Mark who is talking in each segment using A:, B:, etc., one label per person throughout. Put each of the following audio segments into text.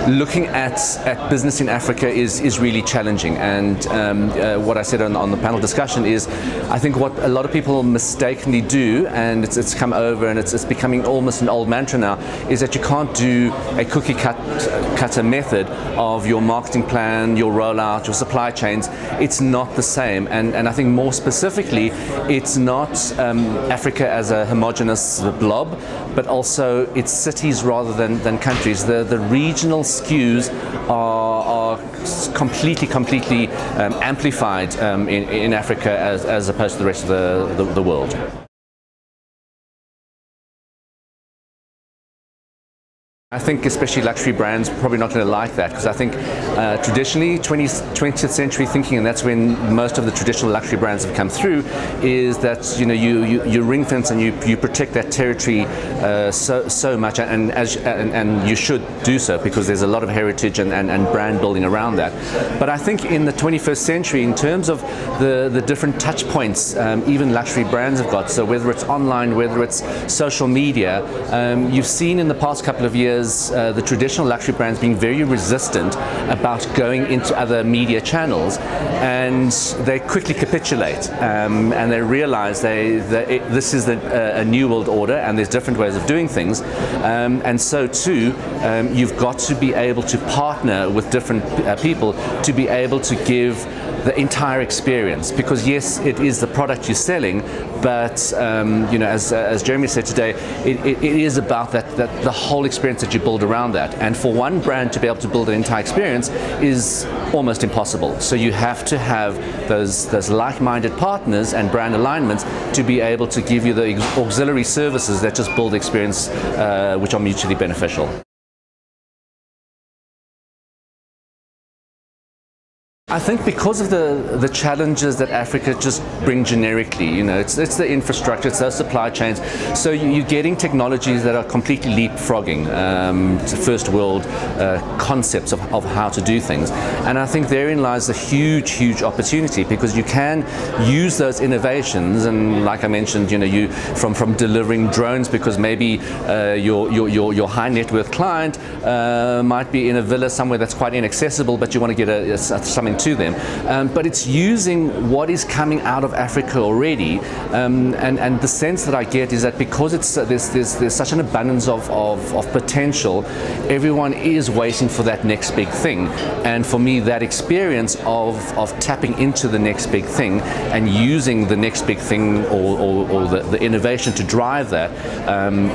A: looking at business in Africa is really challenging. And what I said on the panel discussion is, I think what a lot of people mistakenly do, and it's come over and it's becoming almost an old mantra now, is that you can't do a cookie cutter method of your marketing plan, your rollout, your supply chains. It's not the same. And I think more specifically, it's not Africa as a homogenous blob, but also it's cities rather than countries. The regional skews are completely amplified in Africa as opposed to the rest of the world. I think especially luxury brands are probably not going to like that, because I think traditionally 20th century thinking, and that's when most of the traditional luxury brands have come through, is that you ring fence and you protect that territory so much, and you should do so because there's a lot of heritage and brand building around that. But I think in the 21st century, in terms of the different touch points even luxury brands have got, so whether it's online, whether it's social media, you've seen in the past couple of years the traditional luxury brands being very resistant about going into other media channels, and they quickly capitulate and they realize this is a new world order and there's different ways of doing things, and so too you've got to be able to partner with different people to be able to give the entire experience, because yes, it is the product you're selling, but as Jeremy said today, it is about the whole experience that you build around that. And for one brand to be able to build an entire experience is almost impossible. So you have to have those like-minded partners and brand alignments to be able to give you the auxiliary services that just build experience which are mutually beneficial. I think because of the challenges that Africa just brings generically, it's the infrastructure, it's those supply chains. So you're getting technologies that are completely leapfrogging first world concepts of how to do things. And I think therein lies a huge opportunity, because you can use those innovations, and like I mentioned, you from delivering drones, because maybe your high net worth client might be in a villa somewhere that's quite inaccessible, but you want to get something to them, but it's using what is coming out of Africa already, and the sense that I get is that because there's such an abundance of potential, everyone is waiting for that next big thing. And for me, that experience of tapping into the next big thing and using the next big thing or the innovation to drive that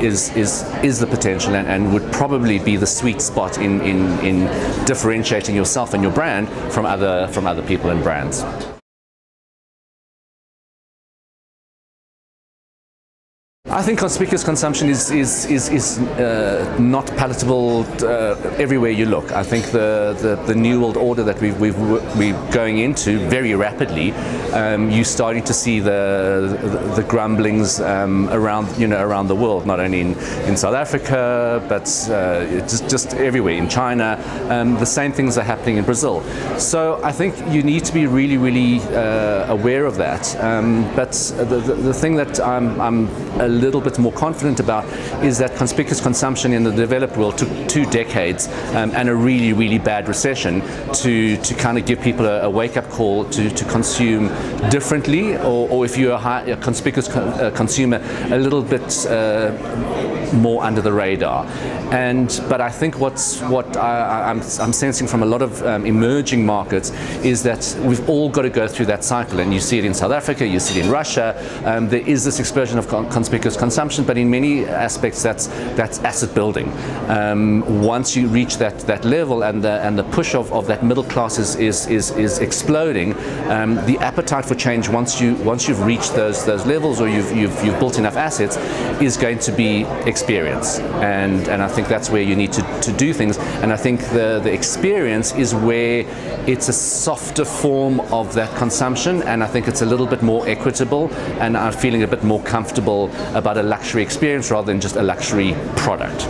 A: is the potential, and would probably be the sweet spot in differentiating yourself and your brand from other people and brands. I think conspicuous consumption is not palatable everywhere you look. I think the new world order that we're going into very rapidly, you're starting to see the grumblings around the world, not only in South Africa, but just everywhere, in China. The same things are happening in Brazil. So I think you need to be really aware of that. But the thing that I'm a little bit more confident about is that conspicuous consumption in the developed world took 2 decades and a really bad recession to kind of give people a wake-up call to consume differently, or if you're a conspicuous consumer, a little bit more under the radar. But I think what I'm sensing from a lot of emerging markets is that we've all got to go through that cycle, and you see it in South Africa, you see it in Russia. There is this explosion of conspicuous consumption, but in many aspects that's asset building. Once you reach that level and the push of that middle class is exploding, the appetite for change once you've reached those levels, or you've built enough assets, is going to be experience, and I think that's where you need to do things. And I think the experience is where it's a softer form of that consumption, and I think it's a little bit more equitable, and I'm feeling a bit more comfortable about a luxury experience rather than just a luxury product.